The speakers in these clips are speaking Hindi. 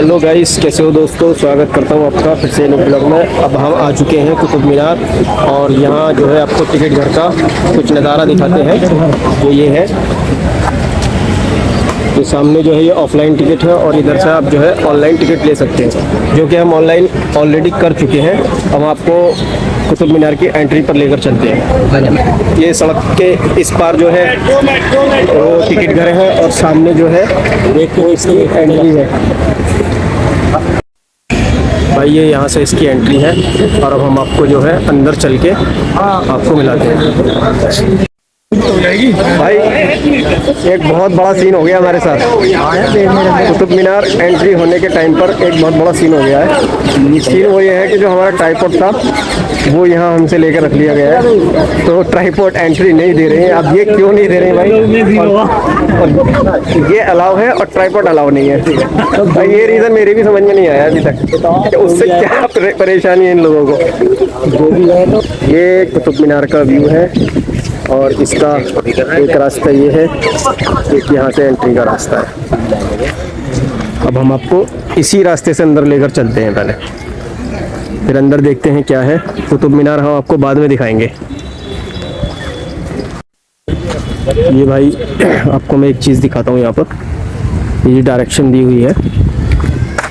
हेलो गाइस, कैसे हो दोस्तों। स्वागत करता हूँ आपका फिर से एक ब्लॉग में। अब हम आ चुके हैं कुतुब मीनार और यहाँ जो है आपको टिकट घर का कुछ नज़ारा दिखाते हैं। जो ये है, तो सामने जो है ये ऑफलाइन टिकट है और इधर से आप जो है ऑनलाइन टिकट ले सकते हैं, जो कि हम ऑनलाइन ऑलरेडी कर चुके हैं। अब आपको कुतुब मीनार की एंट्री पर लेकर चलते हैं। ये सड़क के इस पार जो है वो टिकट घर है और सामने जो है वो इसकी एंट्री है। भाई ये यहाँ से इसकी एंट्री है और अब हम आपको जो है अंदर चल के आपको मिलाते हैं। भाई एक बहुत बड़ा सीन हो गया हमारे साथ। कुतुब मीनार एंट्री होने के टाइम पर एक बहुत बड़ा सीन हो गया है। सीन वो ये है कि जो हमारा ट्राइपॉड था वो यहाँ हमसे लेकर रख लिया गया है, तो ट्राइपॉड एंट्री नहीं दे रहे हैं। अब ये क्यों नहीं दे रहे हैं भाई? और ये अलाउ है और ट्राइपॉड अलाउ नहीं है। भाई ये रीज़न मेरे भी समझ में नहीं आया अभी तक कि उससे क्या परेशानी है इन लोगों को। जो भी है, ये कुतुब मीनार का व्यू है और इसका एक रास्ता ये है, एक यहाँ से एंट्री का रास्ता है। अब हम आपको इसी रास्ते से अंदर लेकर चलते हैं पहले, फिर अंदर देखते हैं क्या है। कुतुब मीनार हम आपको बाद में दिखाएंगे। ये भाई आपको मैं एक चीज़ दिखाता हूँ। यहाँ पर ये डायरेक्शन दी हुई है।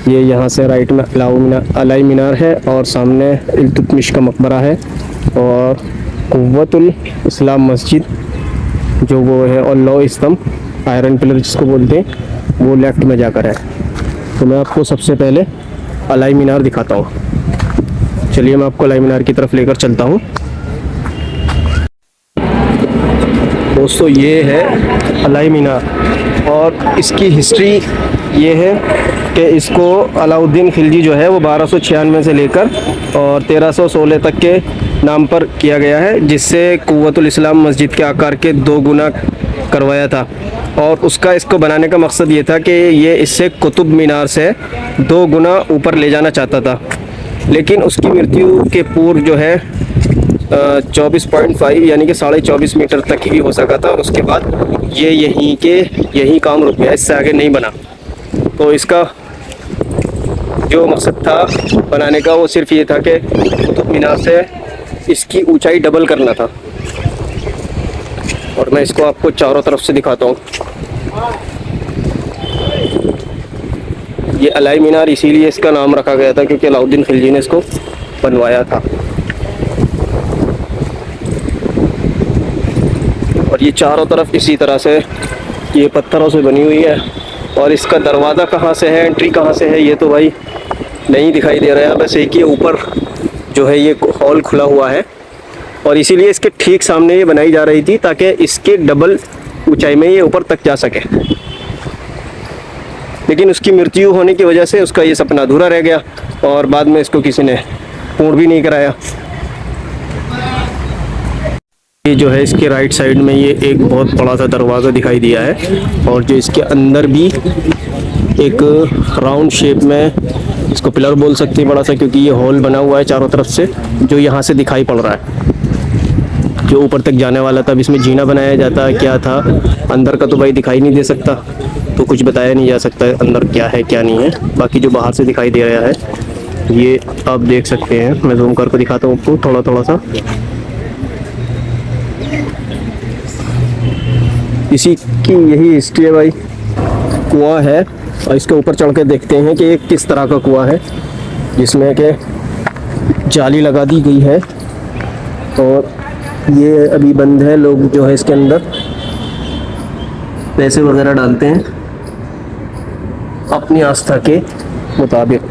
ये यहाँ से राइट में अलाई मीनार है और सामने इल्तुतमिश का मकबरा है और कुव्वतुल इस्लाम मस्जिद जो वो है, और लौ स्तंभ आयरन पिलर जिसको बोलते हैं, वो लेफ्ट में जाकर है। तो मैं आपको सबसे पहले अलाई मीनार दिखाता हूँ। चलिए मैं आपको अलाई मीनार की तरफ लेकर चलता हूँ। दोस्तों ये है अलाई मीनार और इसकी हिस्ट्री ये है कि इसको अलाउद्दीन खिलजी जो है वो 1296 से लेकर और 1316 तक के नाम पर किया गया है, जिससे कुव्वतुल इस्लाम मस्जिद के आकार के 2 गुना करवाया था। और उसका इसको बनाने का मकसद ये था कि ये इससे कुतुब मीनार से 2 गुना ऊपर ले जाना चाहता था, लेकिन उसकी मृत्यु के पूर्व जो है 24.5 यानी कि 24.5 मीटर तक ही हो सका था। और उसके बाद ये यहीं काम रुक गया, इससे आगे नहीं बना। तो इसका जो मकसद था बनाने का वो सिर्फ ये था कि कुतुब मीनार से इसकी ऊंचाई डबल करना था। और मैं इसको आपको चारों तरफ से दिखाता हूँ। ये अलाई मीनार इसीलिए इसका नाम रखा गया था क्योंकि अलाउद्दीन खिलजी ने इसको बनवाया था। और ये चारों तरफ इसी तरह से ये पत्थरों से बनी हुई है। और इसका दरवाज़ा कहाँ से है, एंट्री कहाँ से है, ये तो भाई नहीं दिखाई दे रहा है। बस एक ही ऊपर जो है ये हॉल खुला हुआ है और इसीलिए इसके ठीक सामने ये बनाई जा रही थी ताकि इसके डबल ऊंचाई में ये ऊपर तक जा सके। लेकिन उसकी मृत्यु होने की वजह से उसका ये सपना अधूरा रह गया और बाद में इसको किसी ने पूर्ण भी नहीं कराया। ये जो है इसके राइट साइड में ये एक बहुत बड़ा सा दरवाज़ा दिखाई दिया है और जो इसके अंदर भी एक राउंड शेप में, इसको पिलर बोल सकते हैं बड़ा सा, क्योंकि ये हॉल बना हुआ है चारों तरफ से, जो यहाँ से दिखाई पड़ रहा है। जो ऊपर तक जाने वाला था, अब इसमें जीना बनाया जाता है, क्या था अंदर का तो भाई दिखाई नहीं दे सकता, तो कुछ बताया नहीं जा सकता अंदर क्या है क्या नहीं है। बाकी जो बाहर से दिखाई दे रहा है ये आप देख सकते हैं। मैं जूम करके दिखाता हूँ आपको थोड़ा थोड़ा सा। इसी की यही हिस्ट्री है भाई। कुआं है और इसके ऊपर चढ़ के देखते हैं कि ये किस तरह का कुआं है, जिसमें कि जाली लगा दी गई है और ये अभी बंद है। लोग जो है इसके अंदर पैसे वगैरह डालते हैं अपनी आस्था के मुताबिक।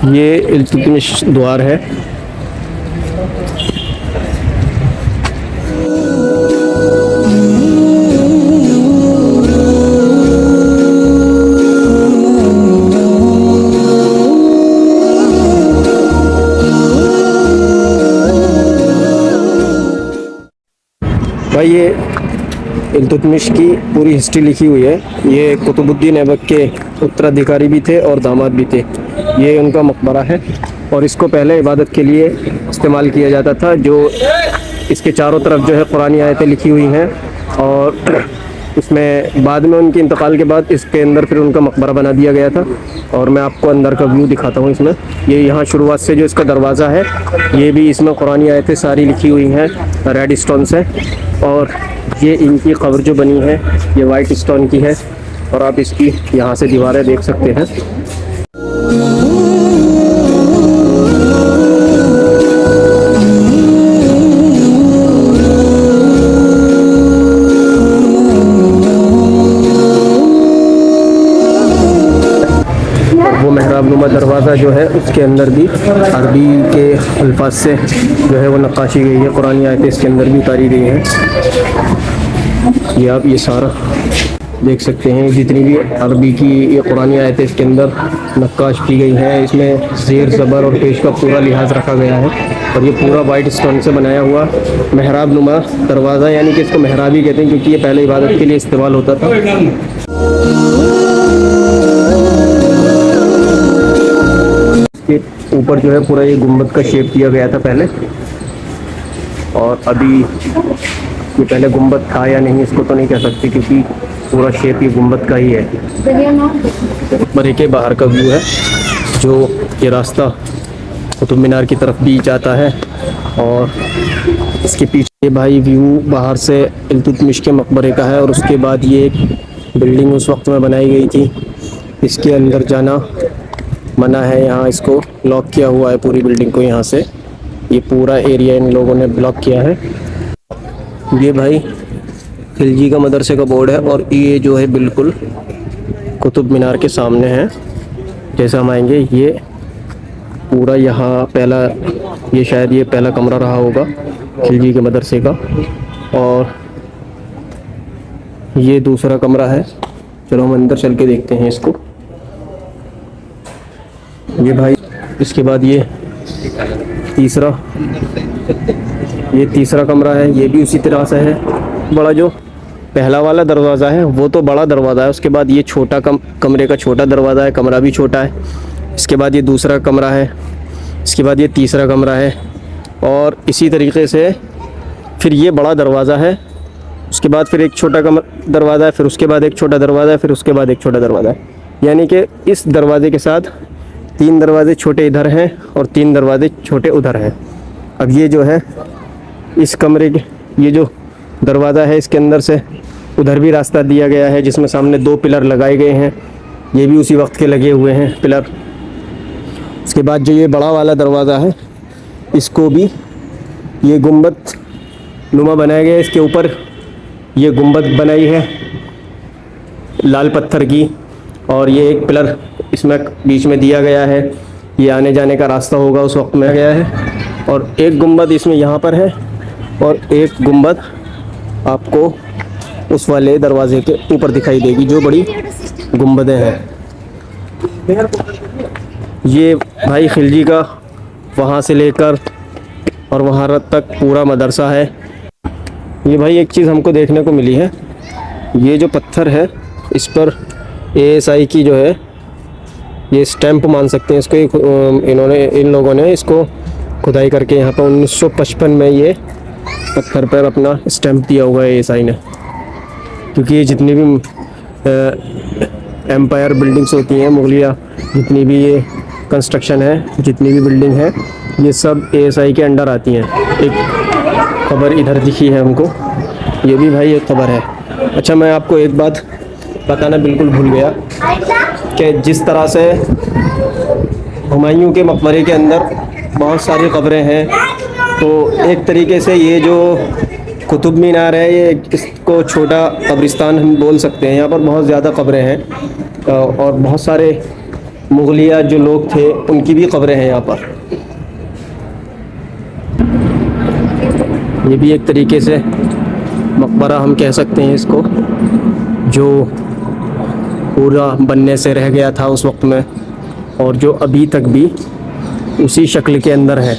ये इल्तुतमिश द्वार है। भाई ये इल्तुतमिश की पूरी हिस्ट्री लिखी हुई है। ये कुतुबुद्दीन ऐबक के उत्तराधिकारी भी थे और दामाद भी थे। ये उनका मकबरा है और इसको पहले इबादत के लिए इस्तेमाल किया जाता था। जो इसके चारों तरफ जो है कुरानी आयतें लिखी हुई हैं और इसमें बाद में उनके इंतकाल के बाद इसके अंदर फिर उनका मकबरा बना दिया गया था। और मैं आपको अंदर का व्यू दिखाता हूँ इसमें। ये यहाँ शुरुआत से जो इसका दरवाज़ा है, ये भी इसमें कुरानी आयतें सारी लिखी हुई हैं रेड स्टोन से। और ये इनकी कब्र जो बनी है ये वाइट स्टोन की है। और आप इसकी यहाँ से दीवारें देख सकते हैं। वो मेहराबनुमा दरवाज़ा जो है उसके अंदर भी अरबी के अल्फाज से जो है वो नक्काशी गई है, कुरानी आयतें इसके अंदर भी उतारी गई हैं। ये आप ये सारा देख सकते हैं, जितनी भी अरबी की ये कुरानी आयतें इसके अंदर नक्काश की गई हैं। इसमें ज़ेर ज़बर और पेश का पूरा लिहाज रखा गया है। और ये पूरा वाइट स्टोन से बनाया हुआ मेहराबनुमा दरवाज़ा, यानी कि इसको मेहराब ही कहते हैं क्योंकि ये पहले इबादत के लिए इस्तेमाल होता था। इसके ऊपर जो है पूरा ये गुम्बद का शेप दिया गया था पहले, और अभी ये पहले गुम्बद था या नहीं इसको तो नहीं कह सकते क्योंकि पूरा शेप ये गुम्बद का ही है। मकबरे के बाहर का व्यू है, जो ये रास्ता कुतुब मीनार की तरफ भी जाता है। और इसके पीछे भाई व्यू बाहर से इल्तुतमिश के मकबरे का है। और उसके बाद ये एक बिल्डिंग उस वक्त में बनाई गई थी, इसके अंदर जाना मना है। यहाँ इसको लॉक किया हुआ है पूरी बिल्डिंग को। यहाँ से ये पूरा एरिया इन लोगों ने ब्लॉक किया है। ये भाई खिलजी का मदरसे का बोर्ड है और ये जो है बिल्कुल कुतुब मीनार के सामने है। जैसे हम आएंगे ये पूरा यहाँ पहला, ये शायद ये पहला कमरा रहा होगा खिलजी के मदरसे का। और ये दूसरा कमरा है। चलो हम अंदर चल के देखते हैं इसको। ये भाई इसके बाद ये तीसरा कमरा है। ये भी उसी तरह से है। बड़ा जो पहला वाला दरवाज़ा है वो तो बड़ा दरवाज़ा है, उसके बाद ये छोटा कमरे का छोटा दरवाज़ा है, कमरा भी छोटा है। इसके बाद ये दूसरा कमरा है, इसके बाद ये तीसरा कमरा है। और इसी तरीके से फिर ये बड़ा दरवाज़ा है, उसके बाद फिर एक छोटा दरवाज़ा है, फिर उसके बाद एक छोटा दरवाज़ा है, फिर उसके बाद एक छोटा दरवाज़ा है। यानी कि इस दरवाज़े के साथ 3 दरवाजे छोटे इधर हैं और 3 दरवाजे छोटे उधर हैं। अब ये जो है इस कमरे के ये जो दरवाज़ा है इसके अंदर से उधर भी रास्ता दिया गया है, जिसमें सामने 2 पिलर लगाए गए हैं। ये भी उसी वक्त के लगे हुए हैं पिलर। उसके बाद जो ये बड़ा वाला दरवाज़ा है इसको भी ये गुंबद नुमा बनाया गया है। इसके ऊपर ये गुंबद बनाई है लाल पत्थर की, और ये एक पिलर इसमें बीच में दिया गया है। ये आने जाने का रास्ता होगा उस वक्त में गया है। और एक गुंबद इसमें यहाँ पर है और एक गुंबद आपको उस वाले दरवाजे के ऊपर दिखाई देगी, जो बड़ी गुंबदें हैं। ये भाई खिलजी का वहाँ से लेकर और वहाँ तक पूरा मदरसा है। ये भाई एक चीज़ हमको देखने को मिली है, ये जो पत्थर है इस पर ASI की जो है ये स्टैंप मान सकते हैं इसको। इन लोगों ने इसको खुदाई करके यहाँ पर 1955 में ये पत्थर पर अपना स्टैंप दिया हुआ है ASI ने। क्योंकि ये जितनी भी एम्पायर बिल्डिंग्स होती हैं, मुगलिया जितनी भी ये कंस्ट्रक्शन है, जितनी भी बिल्डिंग है, ये सब ASI के अंडर आती हैं। एक खबर इधर दिखी है हमको, ये भी भाई एक खबर है। अच्छा, मैं आपको एक बात बताना बिल्कुल भूल गया कि जिस तरह से हुमायूं के मकबरे के अंदर बहुत सारी कब्रें हैं, तो एक तरीके से ये जो कुतुब मीनार है ये इसको छोटा कब्रिस्तान हम बोल सकते हैं। यहाँ पर बहुत ज़्यादा कब्रें हैं और बहुत सारे मुगलिया जो लोग थे उनकी भी कब्रें हैं यहाँ पर। ये भी एक तरीके से मकबरा हम कह सकते हैं इसको, जो पूरा बनने से रह गया था उस वक्त में और जो अभी तक भी उसी शक्ल के अंदर है।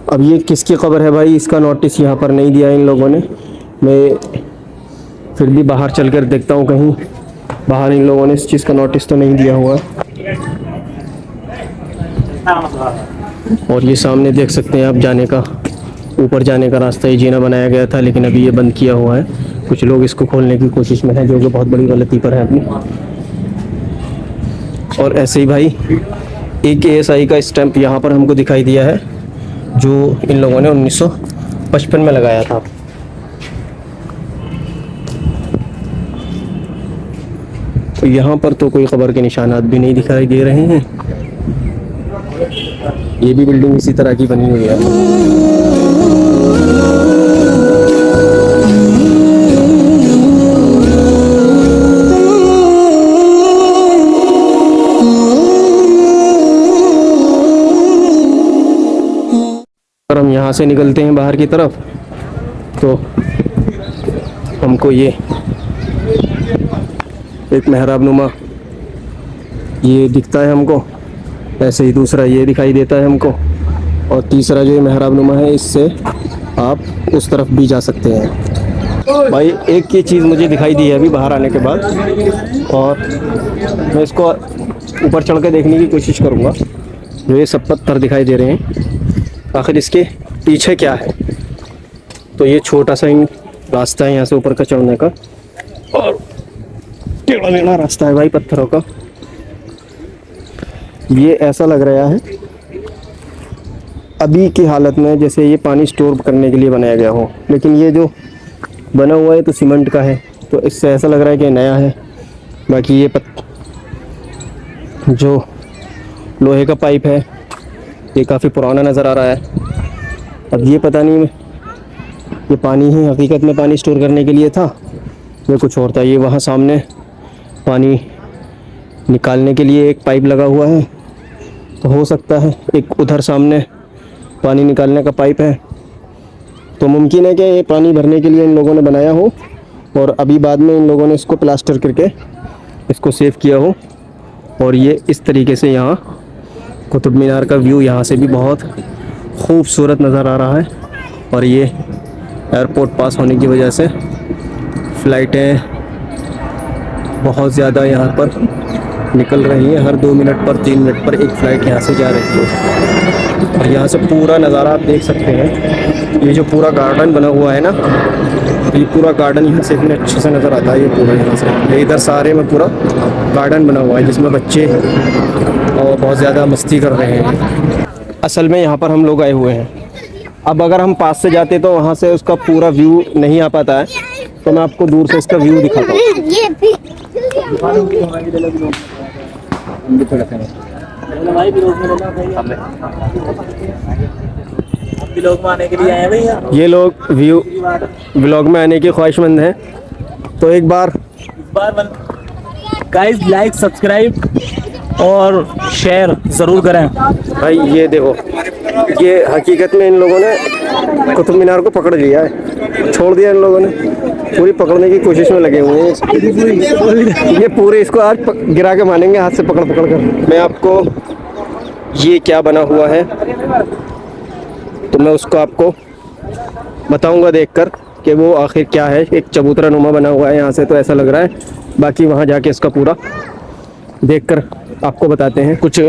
अब ये किसकी कब्र है भाई, इसका नोटिस यहाँ पर नहीं दिया इन लोगों ने। मैं फिर भी बाहर चलकर देखता हूँ, कहीं बाहर इन लोगों ने इस चीज़ का नोटिस तो नहीं दिया हुआ है। और ये सामने देख सकते हैं आप जाने का, ऊपर जाने का रास्ता ये जीना बनाया गया था, लेकिन अभी ये बंद किया हुआ है। कुछ लोग इसको खोलने की कोशिश में हैं, जो कि बहुत बड़ी गलती पर है अपनी। और ऐसे ही भाई एक ASI का स्टैंप यहाँ पर हमको दिखाई दिया है, जो इन लोगों ने 1955 में लगाया था। तो यहाँ पर तो कोई खबर के निशानात भी नहीं दिखाई दे रहे हैं। ये भी बिल्डिंग इसी तरह की बनी हुई है। अगर हम यहाँ से निकलते हैं बाहर की तरफ तो हमको ये एक मेहराब नुमा ये दिखता है हमको, ऐसे ही दूसरा ये दिखाई देता है हमको, और तीसरा जो ये मेहराब नुमा है इससे आप उस तरफ भी जा सकते हैं। भाई एक ये चीज़ मुझे दिखाई दी है अभी बाहर आने के बाद, और मैं इसको ऊपर चढ़ के देखने की कोशिश करूँगा। जो ये सब पत्थर दिखाई दे रहे हैं, आखिर इसके पीछे क्या है। तो ये छोटा सा ही रास्ता है यहाँ से ऊपर का चढ़ने का, और टेढ़ा मेढ़ा रास्ता है भाई पत्थरों का। ये ऐसा लग रहा है अभी की हालत में जैसे ये पानी स्टोर करने के लिए बनाया गया हो, लेकिन ये जो बना हुआ है तो सीमेंट का है, तो इससे ऐसा लग रहा है कि नया है। बाकी ये जो लोहे का पाइप है ये काफ़ी पुराना नज़र आ रहा है। अब ये पता नहीं ये पानी ही हकीकत में पानी स्टोर करने के लिए था या कुछ और था। ये वहाँ सामने पानी निकालने के लिए एक पाइप लगा हुआ है, तो हो सकता है एक उधर सामने पानी निकालने का पाइप है। तो मुमकिन है कि ये पानी भरने के लिए इन लोगों ने बनाया हो, और अभी बाद में इन लोगों ने इसको प्लास्टर करके इसको सेव किया हो। और ये इस तरीके से यहाँ कुतुब मीनार का व्यू यहाँ से भी बहुत खूबसूरत नज़र आ रहा है। और ये एयरपोर्ट पास होने की वजह से फ़्लाइटें बहुत ज़्यादा यहाँ पर निकल रही हैं। हर 2 मिनट पर 3 मिनट पर एक फ़्लाइट यहाँ से जा रही है। और यहाँ से पूरा नज़ारा आप देख सकते हैं। ये जो पूरा गार्डन बना हुआ है ना, ये पूरा गार्डन यहाँ से इतने अच्छे से नज़र आता है। ये पूरा यहाँ से इधर सारे में पूरा गार्डन बना हुआ है जिसमें बच्चे और बहुत ज़्यादा मस्ती कर रहे हैं। असल में यहाँ पर हम लोग आए हुए हैं। अब अगर हम पास से जाते तो वहाँ से उसका पूरा व्यू नहीं आ पाता है, तो मैं आपको दूर से इसका व्यू दिखाता हूँ। ये लोग व्यू व्लॉग में आने के ख्वाहिशमंद हैं, तो एक बार गाइस लाइक सब्सक्राइब और शेयर ज़रूर करें। भाई ये देखो, ये हकीकत में इन लोगों ने कुतुब मीनार को पकड़ लिया है, छोड़ दिया इन लोगों ने, पूरी पकड़ने की कोशिश में लगे हुए हैं। ये पूरे इसको आज गिरा के मानेंगे हाथ से पकड़ पकड़ कर। मैं आपको ये क्या बना हुआ है तो मैं उसको आपको बताऊंगा देखकर कि वो आखिर क्या है। एक चबूतरा नुमा बना हुआ है यहाँ से, तो ऐसा लग रहा है। बाकी वहाँ जाके इसका पूरा देखकर आपको बताते हैं। कुछ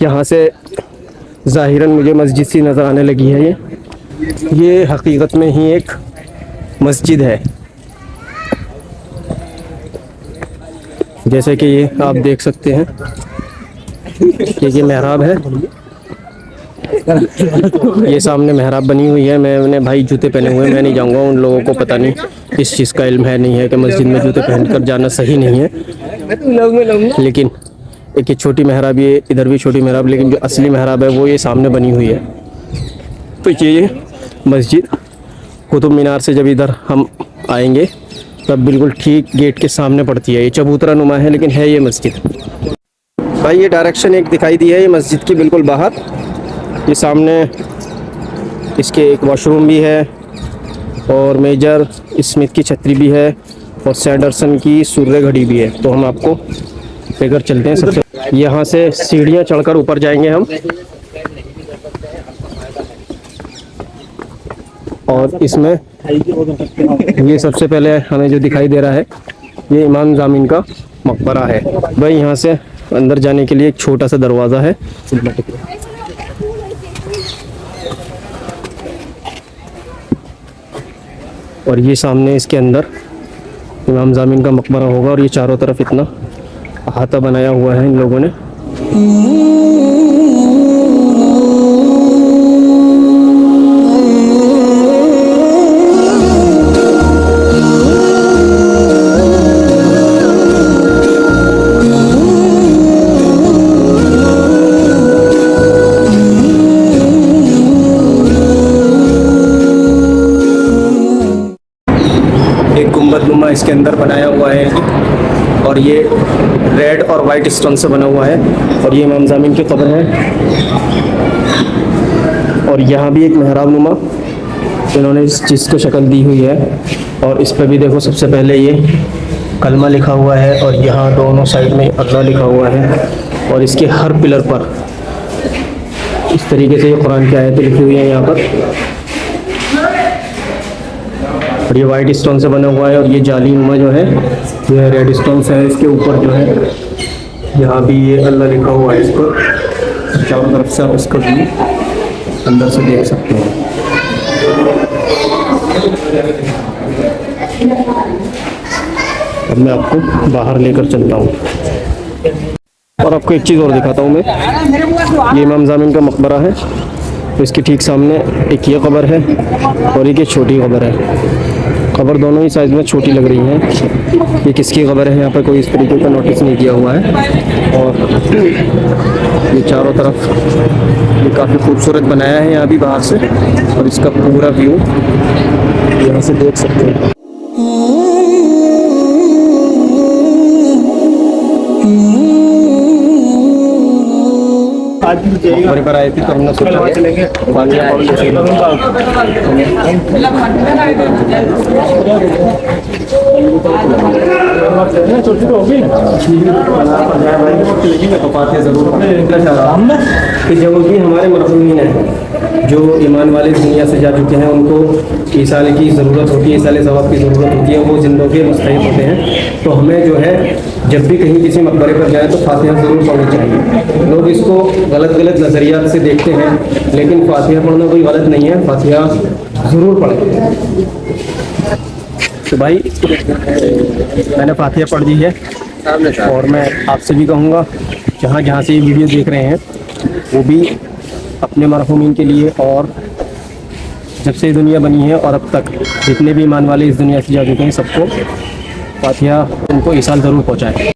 यहाँ से ज़ाहिरन मुझे मस्जिद सी नज़र आने लगी है। ये हकीकत में ही एक मस्जिद है, जैसे कि ये आप देख सकते हैं कि ये मेहराब है। ये सामने मेहराब बनी हुई है। मैंने भाई जूते पहने हुए, मैं नहीं जाऊंगा। उन लोगों को पता नहीं इस चीज़ का इल्म है नहीं है कि मस्जिद में जूते पहनकर जाना सही नहीं है। लेकिन एक ये छोटी मेहराब, ये इधर भी छोटी मेहराब, लेकिन जो असली मेहराब है वो ये सामने बनी हुई है। तो ये मस्जिद कुतुब मीनार से जब इधर हम आएंगे तब बिल्कुल ठीक गेट के सामने पड़ती है। ये चबूतरा नुमा है लेकिन है ये मस्जिद। भाई ये डायरेक्शन एक दिखाई दी है ये मस्जिद की बिल्कुल बाहर। ये सामने इसके एक वॉशरूम भी है, और मेजर स्मिथ की छतरी भी है, और सैंडरसन की सूर्य घड़ी भी है। तो हम आपको लेकर चलते हैं। सबसे यहाँ से सीढ़ियाँ चढ़कर ऊपर जाएंगे हम, और इसमें ये सबसे पहले हमें जो दिखाई दे रहा है ये इमाम जामिन का मकबरा है। भाई यहाँ से अंदर जाने के लिए एक छोटा सा दरवाज़ा है, और ये सामने इसके अंदर इमाम ज़ामिन का मकबरा होगा और ये चारों तरफ इतना अहाता बनाया हुआ है इन लोगों ने। एक गुंबदनुमा इसके अंदर बनाया हुआ है और ये रेड और वाइट स्टोन से बना हुआ है और ये इमाम ज़ामिन की कब्र है। और यहाँ भी एक मेहराब नुमा इन्होंने इस चीज़ को शक्ल दी हुई है और इस पर भी देखो सबसे पहले ये कलमा लिखा हुआ है और यहाँ दोनों साइड में अल्लाह लिखा हुआ है और इसके हर पिलर पर इस तरीके से ये कुरान की आयतें लिखी हुई हैं यहाँ पर। और ये वाइट स्टोन से बना हुआ है और ये जाली नुमा जो है ये रेड स्टोन से है। इसके ऊपर जो है यहाँ भी ये अल्लाह लिखा हुआ है इस पर। चारों तरफ से आप इसको भी अंदर से देख सकते हैं। अब मैं आपको बाहर लेकर चलता हूँ और आपको एक चीज़ और दिखाता हूँ मैं। ये इमाम ज़ामिन का मकबरा है तो इसके ठीक सामने एक ये कब्र है और एक ये छोटी कब्र है। कब्र दोनों ही साइज़ में छोटी लग रही हैं। ये किसकी कब्र है यहाँ पर कोई इस तरीके का नोटिस नहीं किया हुआ है। और ये चारों तरफ ये काफ़ी खूबसूरत बनाया है यहाँ भी बाहर से और इसका पूरा व्यू यहाँ से देख सकते हैं। मकबरे पर आए थे तो हमने सोचा कि जो भी हमारे मरहूमीन हैं जो ईमान वाले दुनिया से जा चुके हैं उनको ईसाल की ज़रूरत होती है, ईसाल सवाब की ज़रूरत होती है, वो ज़िंदों के मुस्तहिक़ होते हैं। तो हमें जो है जब भी कहीं किसी मकबरे पर जाए तो फातिहा ज़रूर पढ़नी चाहिए। लोग इसको गलत नज़रियात से देखते हैं लेकिन फातिहा पढ़ना कोई गलत नहीं है, फातिहा ज़रूर पढ़ें। तो भाई मैंने फातिहा पढ़ दी है और मैं आपसे भी कहूँगा जहाँ से ये वीडियो देख रहे हैं वो भी अपने मरहूमीन के लिए और जब से दुनिया बनी है और अब तक जितने भी ईमान वाले इस दुनिया से जा चुके हैं सबको फातिहा उनको ईसाल ज़रूर पहुँचाएँ।